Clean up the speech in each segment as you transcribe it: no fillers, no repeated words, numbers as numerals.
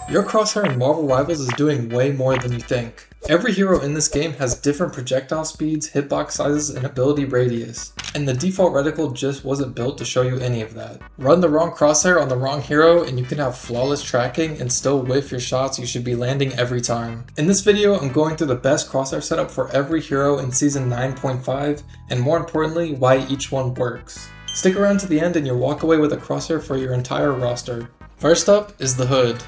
Your Crosshair in Marvel Rivals is doing way more than you think. Every hero in this game has different projectile speeds, hitbox sizes, and ability radius, and the default reticle just wasn't built to show you any of that. Run the wrong Crosshair on the wrong hero and you can have flawless tracking and still whiff your shots you should be landing every time. In this video, I'm going through the best Crosshair setup for every hero in Season 9.5, and more importantly, why each one works. Stick around to the end and you'll walk away with a Crosshair for your entire roster. First up is the Hood.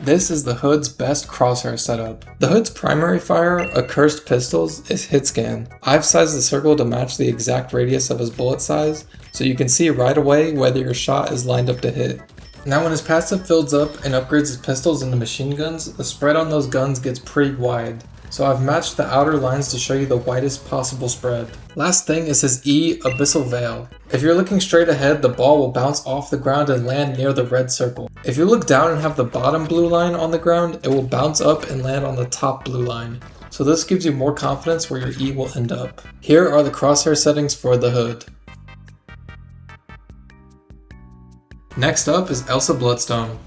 This is the Hood's best Crosshair setup. The Hood's primary fire, Accursed Pistols, is hit scan. I've sized the circle to match the exact radius of his bullet size, so you can see right away whether your shot is lined up to hit. Now when his passive builds up and upgrades his pistols into machine guns, the spread on those guns gets pretty wide. So I've matched the outer lines to show you the widest possible spread. Last thing is his E, Abyssal Veil. If you're looking straight ahead, the ball will bounce off the ground and land near the red circle. If you look down and have the bottom blue line on the ground, it will bounce up and land on the top blue line. So this gives you more confidence where your E will end up. Here are the Crosshair settings for the Hood. Next up is Elsa Bloodstone.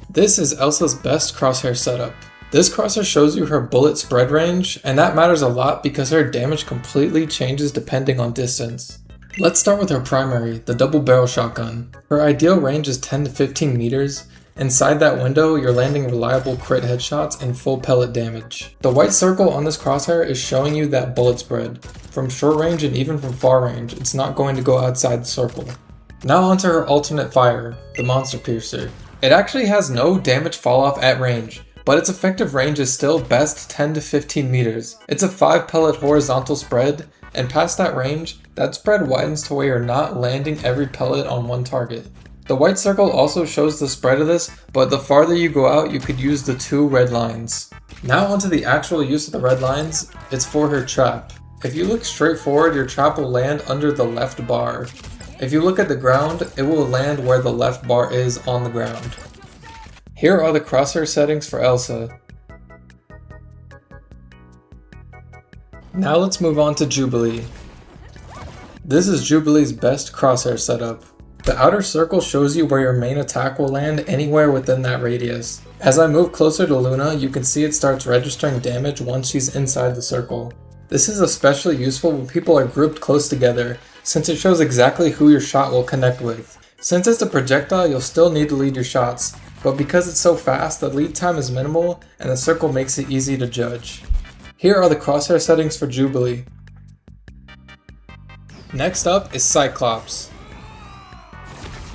This is Elsa's best Crosshair setup. This Crosshair shows you her bullet spread range, and that matters a lot because her damage completely changes depending on distance. Let's start with her primary, the double barrel shotgun. Her ideal range is 10 to 15 meters. Inside that window, you're landing reliable crit headshots and full pellet damage. The white circle on this Crosshair is showing you that bullet spread. From short range and even from far range, it's not going to go outside the circle. Now onto her alternate fire, the Monster Piercer. It actually has no damage fall off at range, but its effective range is still best 10 to 15 meters. It's a 5 pellet horizontal spread, and past that range, that spread widens to where you're not landing every pellet on one target. The white circle also shows the spread of this, but the farther you go out, you could use the 2 red lines. Now onto the actual use of the red lines, it's for her trap. If you look straight forward, your trap will land under the left bar. If you look at the ground, it will land where the left bar is on the ground. Here are the Crosshair settings for Elsa. Now let's move on to Jubilee. This is Jubilee's best Crosshair setup. The outer circle shows you where your main attack will land anywhere within that radius. As I move closer to Luna, you can see it starts registering damage once she's inside the circle. This is especially useful when people are grouped close together, since it shows exactly who your shot will connect with. Since it's a projectile, you'll still need to lead your shots, but because it's so fast, the lead time is minimal and the circle makes it easy to judge. Here are the Crosshair settings for Jubilee. Next up is Cyclops.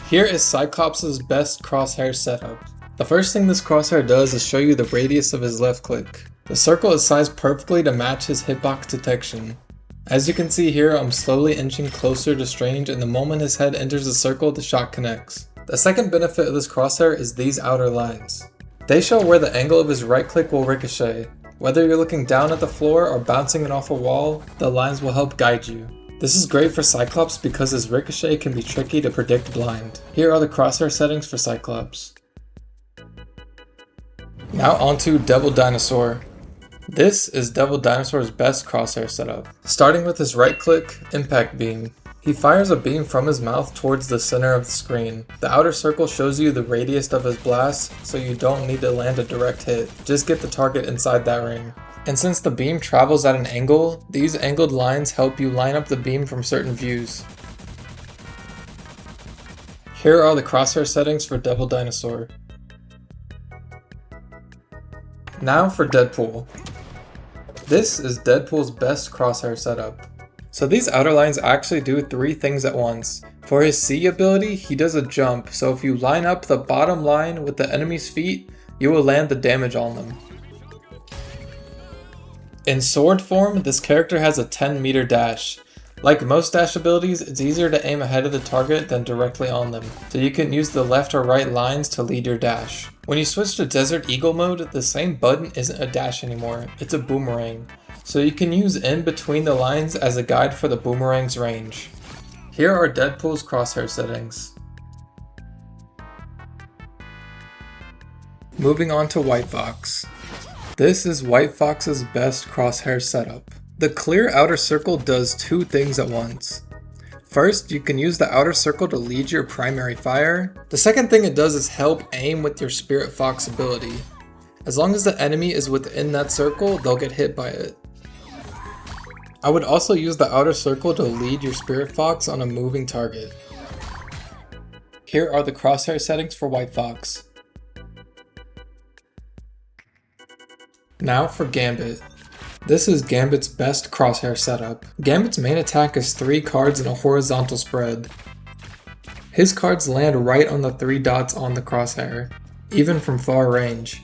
Here is Cyclops' best Crosshair setup. The first thing this Crosshair does is show you the radius of his left click. The circle is sized perfectly to match his hitbox detection. As you can see here, I'm slowly inching closer to Strange, and the moment his head enters the circle, the shot connects. The second benefit of this Crosshair is these outer lines. They show where the angle of his right click will ricochet. Whether you're looking down at the floor or bouncing it off a wall, the lines will help guide you. This is great for Cyclops because his ricochet can be tricky to predict blind. Here are the Crosshair settings for Cyclops. Now onto Devil Dinosaur. This is Devil Dinosaur's best Crosshair setup. Starting with his right click, Impact Beam. He fires a beam from his mouth towards the center of the screen. The outer circle shows you the radius of his blast, so you don't need to land a direct hit. Just get the target inside that ring. And since the beam travels at an angle, these angled lines help you line up the beam from certain views. Here are the Crosshair settings for Devil Dinosaur. Now for Deadpool. This is Deadpool's best Crosshair setup. So these outer lines actually do 3 things at once. For his C ability, he does a jump, so if you line up the bottom line with the enemy's feet, you will land the damage on them. In sword form, this character has a 10-meter dash. Like most dash abilities, it's easier to aim ahead of the target than directly on them, so you can use the left or right lines to lead your dash. When you switch to Desert Eagle mode, the same button isn't a dash anymore, it's a boomerang. So you can use in between the lines as a guide for the boomerang's range. Here are Deadpool's Crosshair settings. Moving on to White Fox. This is White Fox's best Crosshair setup. The clear outer circle does 2 things at once. First, you can use the outer circle to lead your primary fire. The second thing it does is help aim with your Spirit Fox ability. As long as the enemy is within that circle, they'll get hit by it. I would also use the outer circle to lead your Spirit Fox on a moving target. Here are the crosshair settings for White Fox. Now for Gambit. This is Gambit's best crosshair setup. Gambit's main attack is 3 cards in a horizontal spread. His cards land right on the 3 dots on the crosshair, even from far range.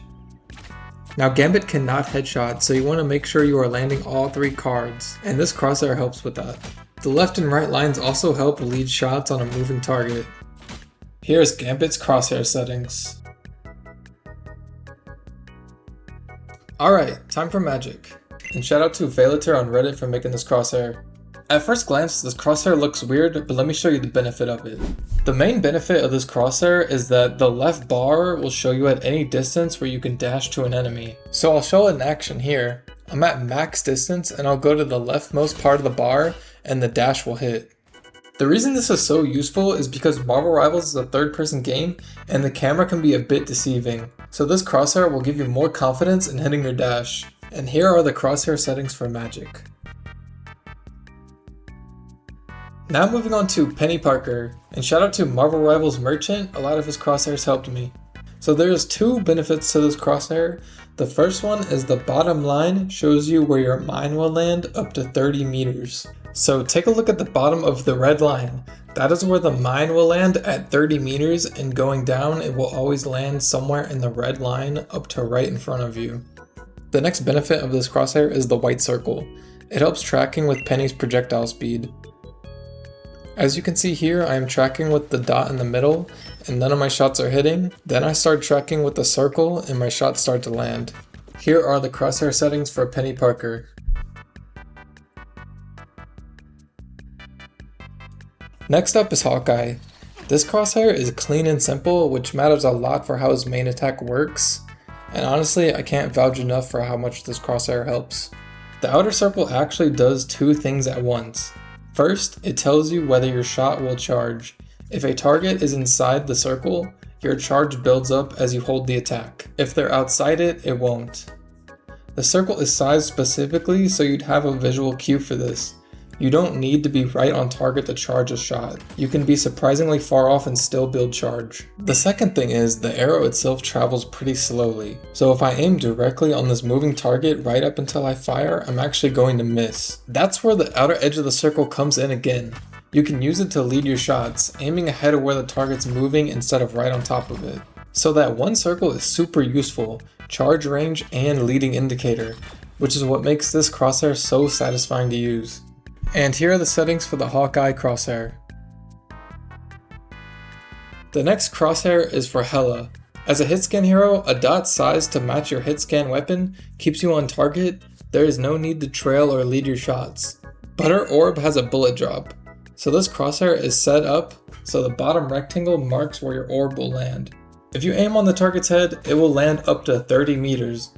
Now Gambit cannot headshot, so you want to make sure you are landing all 3 cards, and this crosshair helps with that. The left and right lines also help lead shots on a moving target. Here's Gambit's crosshair settings. Alright, time for Magik. And shout out to Velator on Reddit for making this crosshair. At first glance, this crosshair looks weird, but let me show you the benefit of it. The main benefit of this crosshair is that the left bar will show you at any distance where you can dash to an enemy. So I'll show it in action here. I'm at max distance and I'll go to the leftmost part of the bar and the dash will hit. The reason this is so useful is because Marvel Rivals is a third-person game and the camera can be a bit deceiving. So this crosshair will give you more confidence in hitting your dash. And here are the crosshair settings for Magik. Now moving on to Peni Parker, and shout out to Marvel Rivals Merchant, a lot of his crosshairs helped me. So there's 2 benefits to this crosshair. The first one is the bottom line shows you where your mine will land up to 30 meters. So take a look at the bottom of the red line. That is where the mine will land at 30 meters, and going down it will always land somewhere in the red line up to right in front of you. The next benefit of this crosshair is the white circle. It helps tracking with Peni's projectile speed. As you can see here, I am tracking with the dot in the middle and none of my shots are hitting. Then I start tracking with the circle and my shots start to land. Here are the crosshair settings for Peni Parker. Next up is Hawkeye. This crosshair is clean and simple, which matters a lot for how his main attack works. And honestly, I can't vouch enough for how much this crosshair helps. The outer circle actually does 2 things at once. First, it tells you whether your shot will charge. If a target is inside the circle, your charge builds up as you hold the attack. If they're outside it, it won't. The circle is sized specifically so you'd have a visual cue for this. You don't need to be right on target to charge a shot. You can be surprisingly far off and still build charge. The second thing is the arrow itself travels pretty slowly. So if I aim directly on this moving target right up until I fire, I'm actually going to miss. That's where the outer edge of the circle comes in again. You can use it to lead your shots, aiming ahead of where the target's moving instead of right on top of it. So that one circle is super useful, charge range and leading indicator, which is what makes this crosshair so satisfying to use. And here are the settings for the Hawkeye crosshair. The next crosshair is for Hela. As a hit scan hero, a dot size to match your hit scan weapon keeps you on target. There is no need to trail or lead your shots. But her orb has a bullet drop. So this crosshair is set up so the bottom rectangle marks where your orb will land. If you aim on the target's head, it will land up to 30 meters.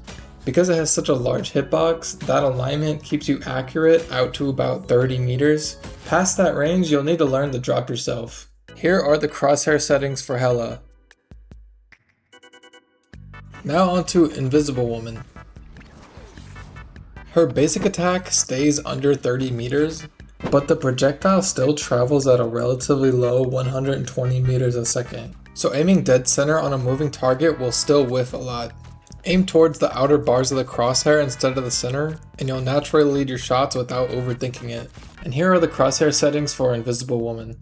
Because it has such a large hitbox, that alignment keeps you accurate out to about 30 meters. Past that range, you'll need to learn to drop yourself. Here are the crosshair settings for Hela. Now on to Invisible Woman. Her basic attack stays under 30 meters, but the projectile still travels at a relatively low 120 meters a second. So aiming dead center on a moving target will still whiff a lot. Aim towards the outer bars of the crosshair instead of the center, and you'll naturally lead your shots without overthinking it. And here are the crosshair settings for Invisible Woman.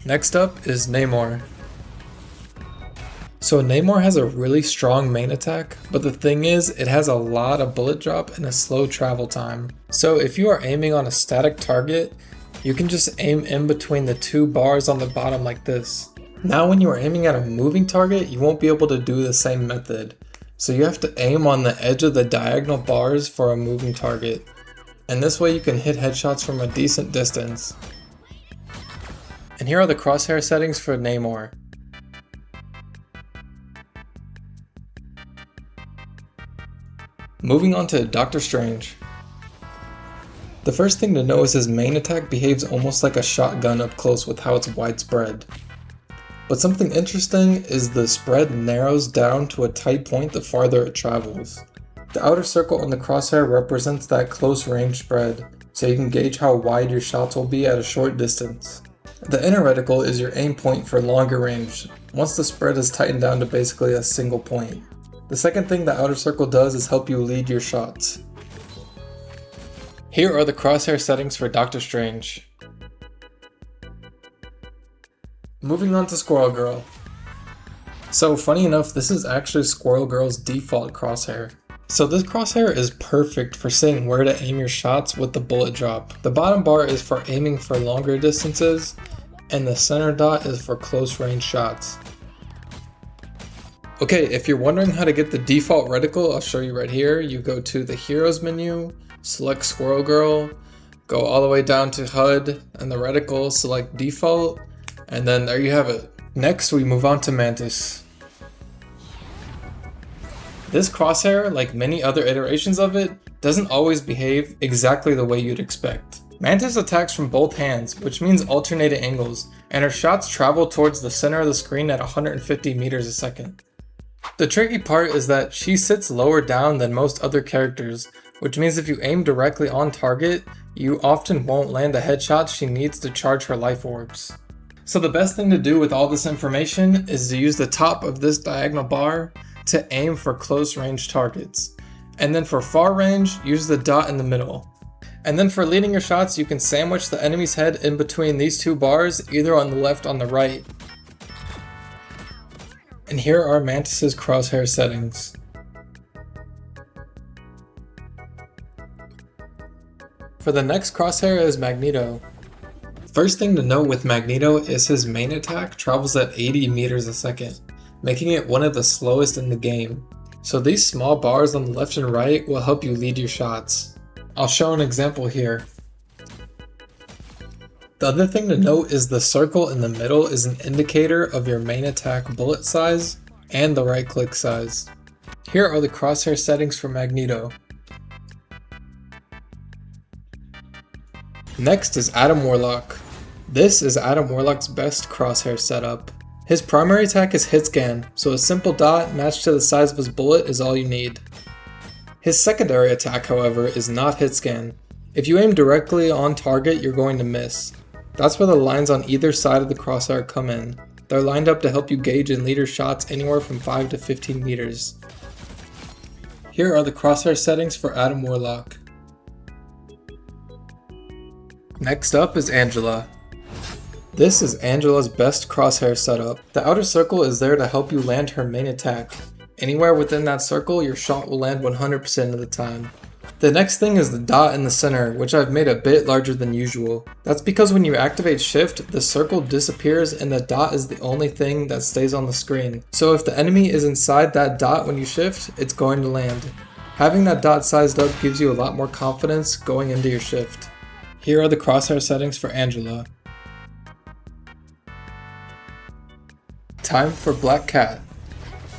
Next up is Namor. So Namor has a really strong main attack, but the thing is, it has a lot of bullet drop and a slow travel time. So if you are aiming on a static target, you can just aim in between the 2 bars on the bottom like this. Now when you are aiming at a moving target, you won't be able to do the same method. So you have to aim on the edge of the diagonal bars for a moving target. And this way you can hit headshots from a decent distance. And here are the crosshair settings for Namor. Moving on to Doctor Strange. The first thing to know is his main attack behaves almost like a shotgun up close with how it's widespread. But something interesting is the spread narrows down to a tight point the farther it travels. The outer circle on the crosshair represents that close range spread, so you can gauge how wide your shots will be at a short distance. The inner reticle is your aim point for longer range, once the spread is tightened down to basically a single point. The second thing the outer circle does is help you lead your shots. Here are the crosshair settings for Doctor Strange. Moving on to Squirrel Girl. So funny enough, this is actually Squirrel Girl's default crosshair. So this crosshair is perfect for seeing where to aim your shots with the bullet drop. The bottom bar is for aiming for longer distances, and the center dot is for close range shots. Okay, if you're wondering how to get the default reticle, I'll show you right here. You go to the Heroes menu, select Squirrel Girl, go all the way down to HUD, and the reticle, select Default, and then there you have it. Next, we move on to Mantis. This crosshair, like many other iterations of it, doesn't always behave exactly the way you'd expect. Mantis attacks from both hands, which means alternating angles, and her shots travel towards the center of the screen at 150 meters a second. The tricky part is that she sits lower down than most other characters, which means if you aim directly on target, you often won't land the headshots she needs to charge her life orbs. So the best thing to do with all this information is to use the top of this diagonal bar to aim for close range targets. And then for far range, use the dot in the middle. And then for leading your shots, you can sandwich the enemy's head in between these two bars, either on the left or on the right. And here are Mantis's crosshair settings. For the next crosshair is Magneto. First thing to note with Magneto is his main attack travels at 80 meters a second, making it one of the slowest in the game. So these small bars on the left and right will help you lead your shots. I'll show an example here. The other thing to note is the circle in the middle is an indicator of your main attack bullet size and the right click size. Here are the crosshair settings for Magneto. Next is Adam Warlock. This is Adam Warlock's best crosshair setup. His primary attack is hit scan, so a simple dot matched to the size of his bullet is all you need. His secondary attack, however, is not hit scan. If you aim directly on target, you're going to miss. That's where the lines on either side of the crosshair come in. They're lined up to help you gauge and lead your shots anywhere from 5 to 15 meters. Here are the crosshair settings for Adam Warlock. Next up is Angela. This is Angela's best crosshair setup. The outer circle is there to help you land her main attack. Anywhere within that circle, your shot will land 100% of the time. The next thing is the dot in the center, which I've made a bit larger than usual. That's because when you activate shift, the circle disappears and the dot is the only thing that stays on the screen. So if the enemy is inside that dot when you shift, it's going to land. Having that dot sized up gives you a lot more confidence going into your shift. Here are the crosshair settings for Angela. Time for Black Cat.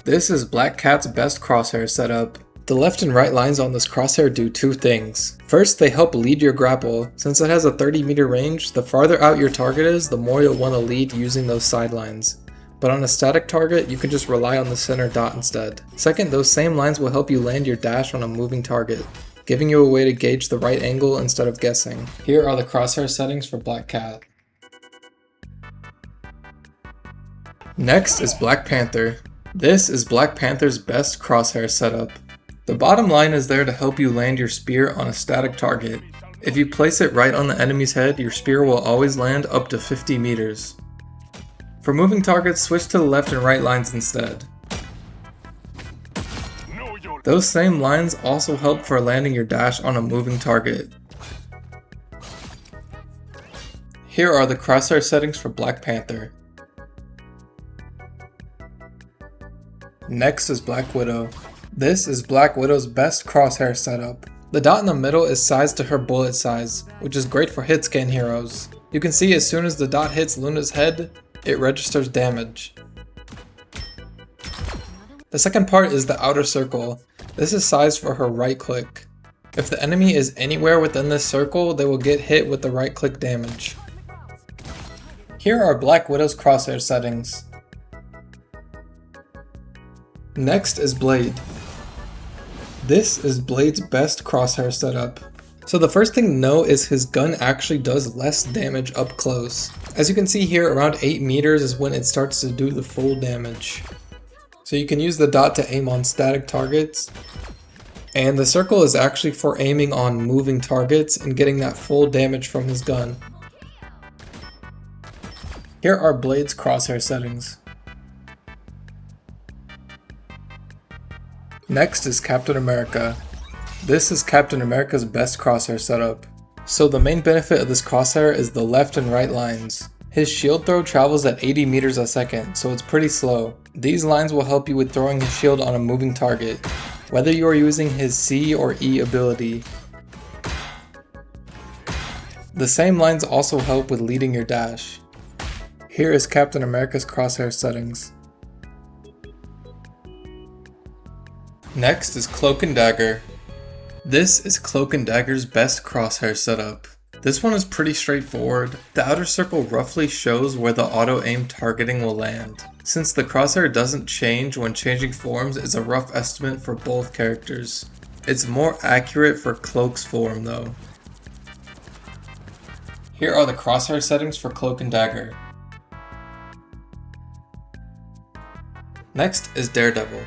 This is Black Cat's best crosshair setup. The left and right lines on this crosshair do two things. First, they help lead your grapple. Since it has a 30 meter range, the farther out your target is, the more you'll want to lead using those sidelines. But on a static target, you can just rely on the center dot instead. Second, those same lines will help you land your dash on a moving target, giving you a way to gauge the right angle instead of guessing. Here are the crosshair settings for Black Cat. Next is Black Panther. This is Black Panther's best crosshair setup. The bottom line is there to help you land your spear on a static target. If you place it right on the enemy's head, your spear will always land up to 50 meters. For moving targets, switch to the left and right lines instead. Those same lines also help for landing your dash on a moving target. Here are the crosshair settings for Black Panther. Next is Black Widow. This is Black Widow's best crosshair setup. The dot in the middle is sized to her bullet size, which is great for hit scan heroes. You can see as soon as the dot hits Luna's head, it registers damage. The second part is the outer circle. This is sized for her right click. If the enemy is anywhere within this circle, they will get hit with the right click damage. Here are Black Widow's crosshair settings. Next is Blade. This is Blade's best crosshair setup. So the first thing to know is his gun actually does less damage up close. As you can see here, around 8 meters is when it starts to do the full damage. So you can use the dot to aim on static targets. And the circle is actually for aiming on moving targets and getting that full damage from his gun. Here are Blade's crosshair settings. Next is Captain America. This is Captain America's best crosshair setup. So the main benefit of this crosshair is the left and right lines. His shield throw travels at 80 meters a second, so it's pretty slow. These lines will help you with throwing his shield on a moving target, whether you are using his C or E ability. The same lines also help with leading your dash. Here is Captain America's crosshair settings. Next is Cloak and Dagger. This is Cloak and Dagger's best crosshair setup. This one is pretty straightforward. The outer circle roughly shows where the auto-aim targeting will land. Since the crosshair doesn't change when changing forms, it's a rough estimate for both characters. It's more accurate for Cloak's form though. Here are the crosshair settings for Cloak and Dagger. Next is Daredevil.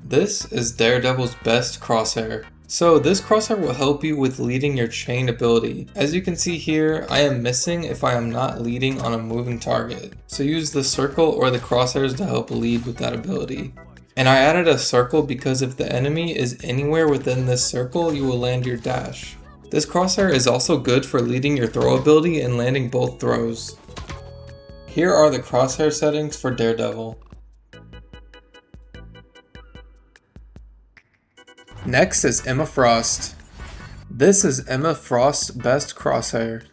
This is Daredevil's best crosshair. So this crosshair will help you with leading your chain ability. As you can see here, I am missing if I am not leading on a moving target. So use the circle or the crosshairs to help lead with that ability. And I added a circle because if the enemy is anywhere within this circle, you will land your dash. This crosshair is also good for leading your throw ability and landing both throws. Here are the crosshair settings for Daredevil. Next is Emma Frost. This is Emma Frost's best crosshair.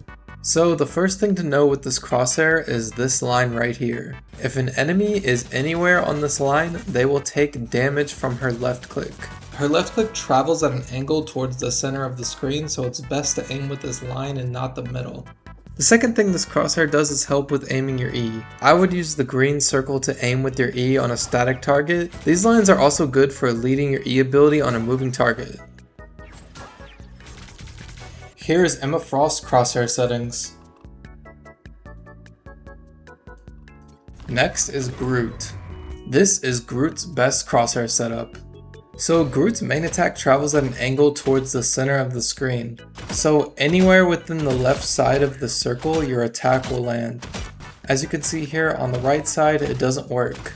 So the first thing to know with this crosshair is this line right here. If an enemy is anywhere on this line, they will take damage from her left click. Her left click travels at an angle towards the center of the screen, so it's best to aim with this line and not the middle. The second thing this crosshair does is help with aiming your E. I would use the green circle to aim with your E on a static target. These lines are also good for leading your E ability on a moving target. Here is Emma Frost's crosshair settings. Next is Groot. This is Groot's best crosshair setup. So Groot's main attack travels at an angle towards the center of the screen. So anywhere within the left side of the circle, your attack will land. As you can see here on the right side, it doesn't work.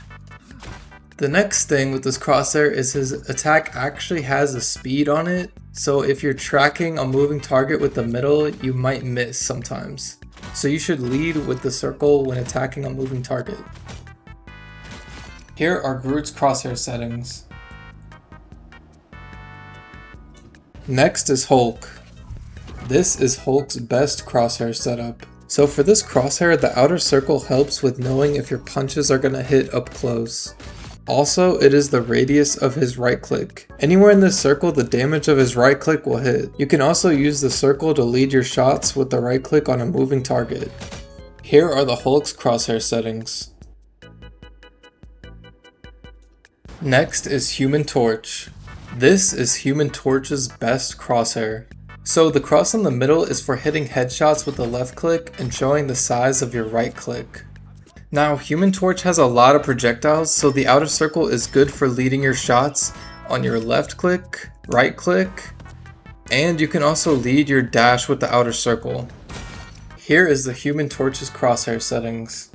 The next thing with this crosshair is his attack actually has a speed on it. So if you're tracking a moving target with the middle, you might miss sometimes. So you should lead with the circle when attacking a moving target. Here are Groot's crosshair settings. Next is Hulk. This is Hulk's best crosshair setup. So for this crosshair, the outer circle helps with knowing if your punches are going to hit up close. Also, it is the radius of his right click. Anywhere in this circle, the damage of his right click will hit. You can also use the circle to lead your shots with the right click on a moving target. Here are the Hulk's crosshair settings. Next is Human Torch. This is Human Torch's best crosshair. So the cross in the middle is for hitting headshots with the left click and showing the size of your right click. Now Human Torch has a lot of projectiles, so the outer circle is good for leading your shots on your left click, right click, and you can also lead your dash with the outer circle. Here is the Human Torch's crosshair settings.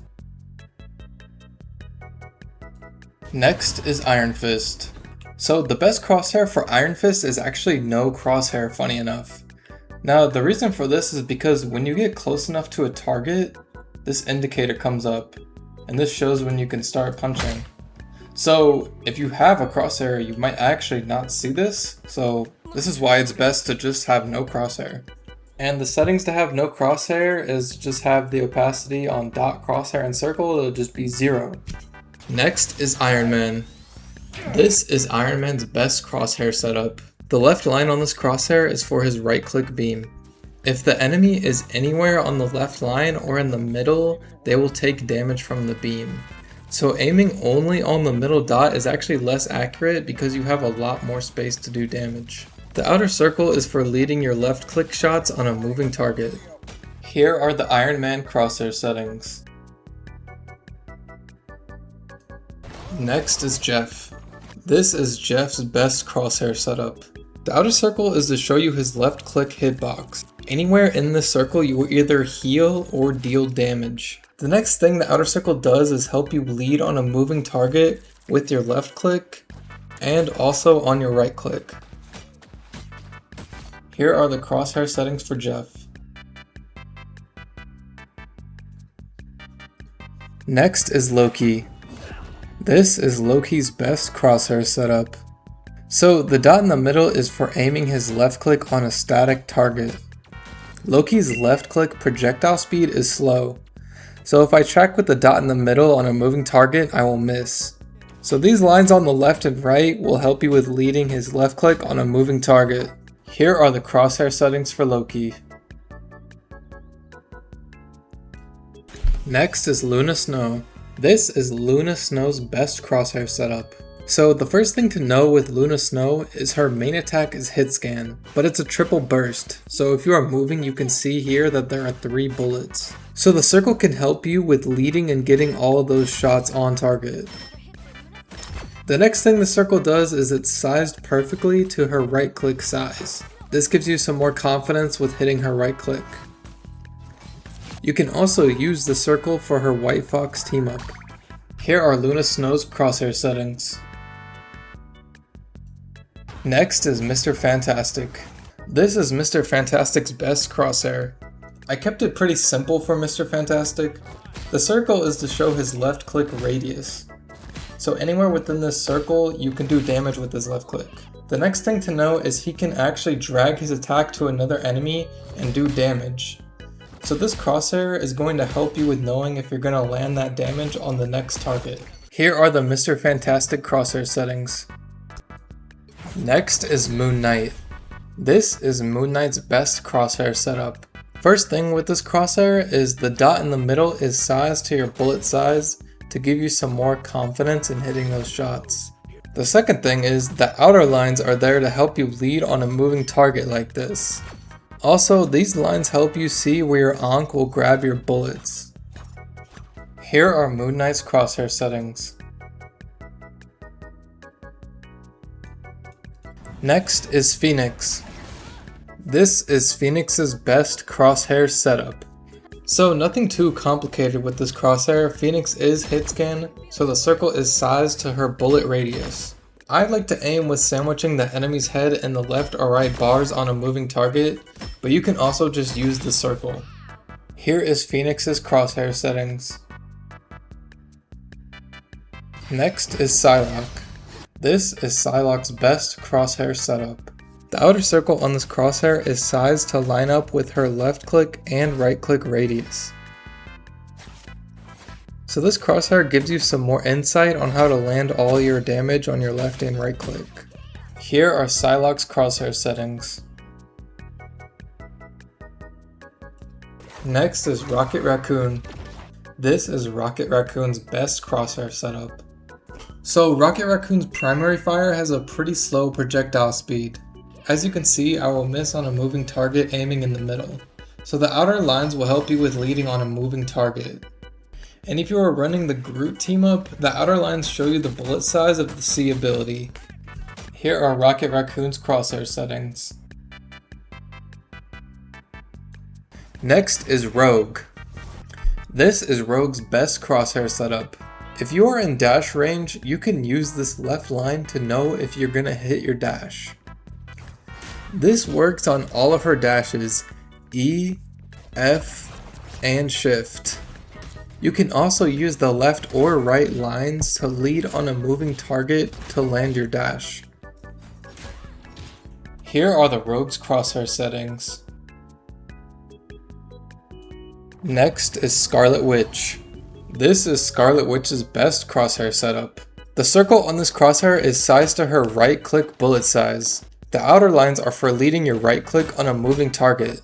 Next is Iron Fist. So the best crosshair for Iron Fist is actually no crosshair, funny enough. Now the reason for this is because when you get close enough to a target, this indicator comes up, and this shows when you can start punching. So if you have a crosshair, you might actually not see this, so this is why it's best to just have no crosshair. And the settings to have no crosshair is just have the opacity on dot, crosshair, and circle to just be 0. Next is Iron Man. This is Iron Man's best crosshair setup. The left line on this crosshair is for his right click beam. If the enemy is anywhere on the left line or in the middle, they will take damage from the beam. So aiming only on the middle dot is actually less accurate because you have a lot more space to do damage. The outer circle is for leading your left click shots on a moving target. Here are the Iron Man crosshair settings. Next is Jeff. This is Jeff's best crosshair setup. The outer circle is to show you his left click hitbox. Anywhere in this circle you will either heal or deal damage. The next thing the outer circle does is help you lead on a moving target with your left click and also on your right click. Here are the crosshair settings for Jeff. Next is Loki. This is Loki's best crosshair setup. So the dot in the middle is for aiming his left click on a static target. Loki's left click projectile speed is slow. So if I track with the dot in the middle on a moving target, I will miss. So these lines on the left and right will help you with leading his left click on a moving target. Here are the crosshair settings for Loki. Next is Luna Snow. This is Luna Snow's best crosshair setup. So the first thing to know with Luna Snow is her main attack is hit scan, but it's a triple burst. So if you are moving, you can see here that there are 3 bullets. So the circle can help you with leading and getting all of those shots on target. The next thing the circle does is it's sized perfectly to her right click size. This gives you some more confidence with hitting her right click. You can also use the circle for her White Fox team up. Here are Luna Snow's crosshair settings. Next is Mr. Fantastic. This is Mr. Fantastic's best crosshair. I kept it pretty simple for Mr. Fantastic. The circle is to show his left click radius. So anywhere within this circle, you can do damage with his left click. The next thing to know is he can actually drag his attack to another enemy and do damage. So this crosshair is going to help you with knowing if you're going to land that damage on the next target. Here are the Mr. Fantastic crosshair settings. Next is Moon Knight. This is Moon Knight's best crosshair setup. First thing with this crosshair is the dot in the middle is sized to your bullet size to give you some more confidence in hitting those shots. The second thing is the outer lines are there to help you lead on a moving target like this. Also, these lines help you see where your Ankh will grab your bullets. Here are Moon Knight's crosshair settings. Next is Phoenix. This is Phoenix's best crosshair setup. So nothing too complicated with this crosshair. Phoenix is hit scan, so the circle is sized to her bullet radius. I like to aim with sandwiching the enemy's head in the left or right bars on a moving target, but you can also just use the circle. Here is Phoenix's crosshair settings. Next is Psylocke. This is Psylocke's best crosshair setup. The outer circle on this crosshair is sized to line up with her left click and right click radius. So this crosshair gives you some more insight on how to land all your damage on your left and right click. Here are Psylocke's crosshair settings. Next is Rocket Raccoon. This is Rocket Raccoon's best crosshair setup. So Rocket Raccoon's primary fire has a pretty slow projectile speed. As you can see, I will miss on a moving target aiming in the middle. So the outer lines will help you with leading on a moving target. And if you are running the Groot team up, the outer lines show you the bullet size of the C ability. Here are Rocket Raccoon's crosshair settings. Next is Rogue. This is Rogue's best crosshair setup. If you are in dash range, you can use this left line to know if you're gonna hit your dash. This works on all of her dashes, E, F, and Shift. You can also use the left or right lines to lead on a moving target to land your dash. Here are the Rogue's crosshair settings. Next is Scarlet Witch. This is Scarlet Witch's best crosshair setup. The circle on this crosshair is sized to her right click bullet size. The outer lines are for leading your right click on a moving target.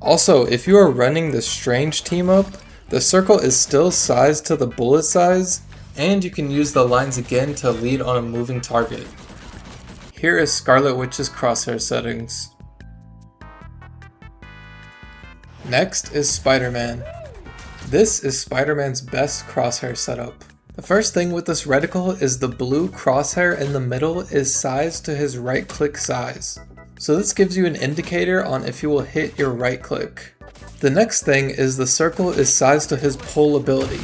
Also, if you are running the Strange team up, the circle is still sized to the bullet size, and you can use the lines again to lead on a moving target. Here is Scarlet Witch's crosshair settings. Next is Spider-Man. This is Spider-Man's best crosshair setup. The first thing with this reticle is the blue crosshair in the middle is sized to his right click size. So this gives you an indicator on if you will hit your right click. The next thing is the circle is sized to his pull ability.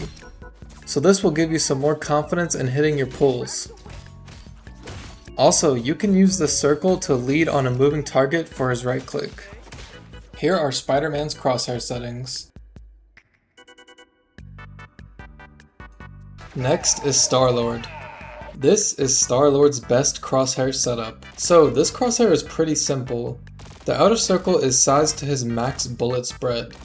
So this will give you some more confidence in hitting your pulls. Also, you can use the circle to lead on a moving target for his right click. Here are Spider-Man's crosshair settings. Next is Star-Lord. This is Star-Lord's best crosshair setup. So this crosshair is pretty simple. The outer circle is sized to his max bullet spread.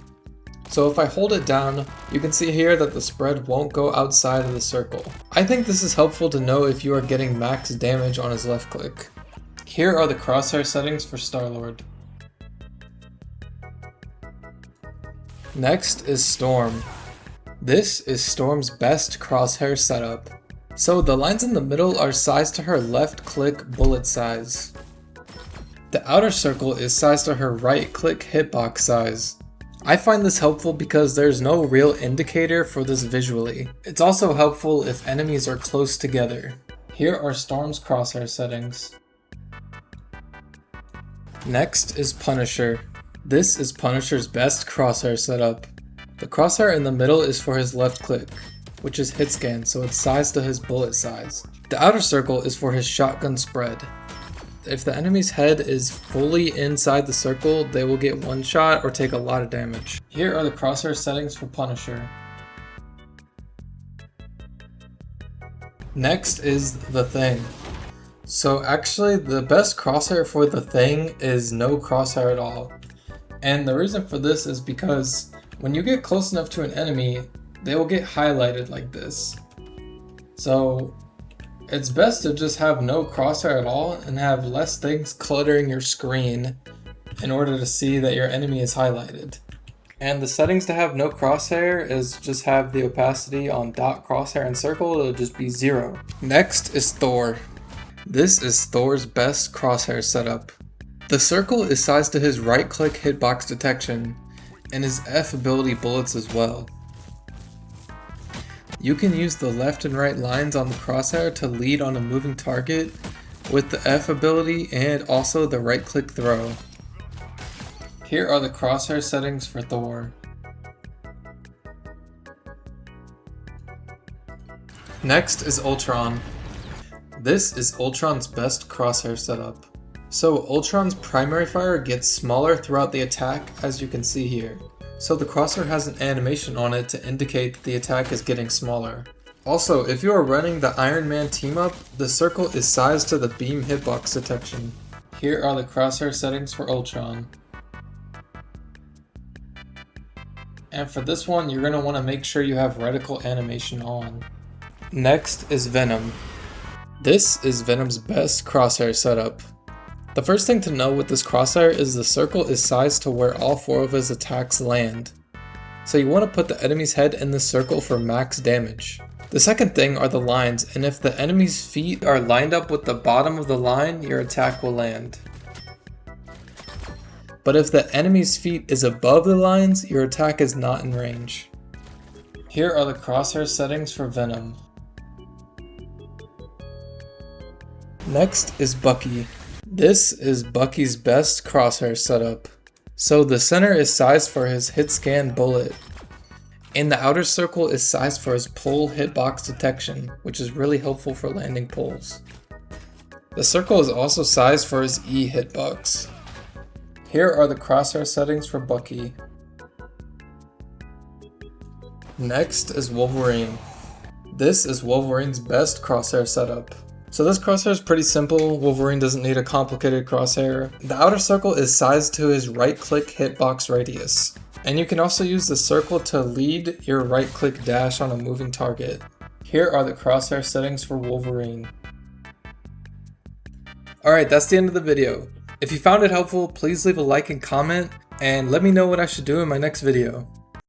So if I hold it down, you can see here that the spread won't go outside of the circle. I think this is helpful to know if you are getting max damage on his left click. Here are the crosshair settings for Star-Lord. Next is Storm. This is Storm's best crosshair setup. So the lines in the middle are sized to her left click bullet size. The outer circle is sized to her right click hitbox size. I find this helpful because there's no real indicator for this visually. It's also helpful if enemies are close together. Here are Storm's crosshair settings. Next is Punisher. This is Punisher's best crosshair setup. The crosshair in the middle is for his left click, which is hit scan, so it's sized to his bullet size. The outer circle is for his shotgun spread. If the enemy's head is fully inside the circle, they will get one shot or take a lot of damage. Here are the crosshair settings for Punisher. Next is The Thing. So actually the best crosshair for The Thing is no crosshair at all. And the reason for this is because when you get close enough to an enemy, they will get highlighted like this. So it's best to just have no crosshair at all and have less things cluttering your screen in order to see that your enemy is highlighted. And the settings to have no crosshair is just have the opacity on dot, crosshair, and circle, it'll just be 0. Next is Thor. This is Thor's best crosshair setup. The circle is sized to his right click hitbox detection and his F ability bullets as well. You can use the left and right lines on the crosshair to lead on a moving target with the F ability and also the right click throw. Here are the crosshair settings for Thor. Next is Ultron. This is Ultron's best crosshair setup. So Ultron's primary fire gets smaller throughout the attack, as you can see here. So the crosshair has an animation on it to indicate that the attack is getting smaller. Also, if you are running the Iron Man team up, the circle is sized to the beam hitbox detection. Here are the crosshair settings for Ultron. And for this one, you're going to want to make sure you have reticle animation on. Next is Venom. This is Venom's best crosshair setup. The first thing to know with this crosshair is the circle is sized to where all 4 of his attacks land. So you want to put the enemy's head in the circle for max damage. The second thing are the lines, and if the enemy's feet are lined up with the bottom of the line, your attack will land. But if the enemy's feet is above the lines, your attack is not in range. Here are the crosshair settings for Venom. Next is Bucky. This is Bucky's best crosshair setup. So the center is sized for his hit scan bullet, and the outer circle is sized for his pull hitbox detection, which is really helpful for landing pulls. The circle is also sized for his E hitbox. Here are the crosshair settings for Bucky. Next is Wolverine. This is Wolverine's best crosshair setup. So this crosshair is pretty simple. Wolverine doesn't need a complicated crosshair. The outer circle is sized to his right click hitbox radius. And you can also use the circle to lead your right click dash on a moving target. Here are the crosshair settings for Wolverine. Alright, that's the end of the video. If you found it helpful, please leave a like and comment, and let me know what I should do in my next video.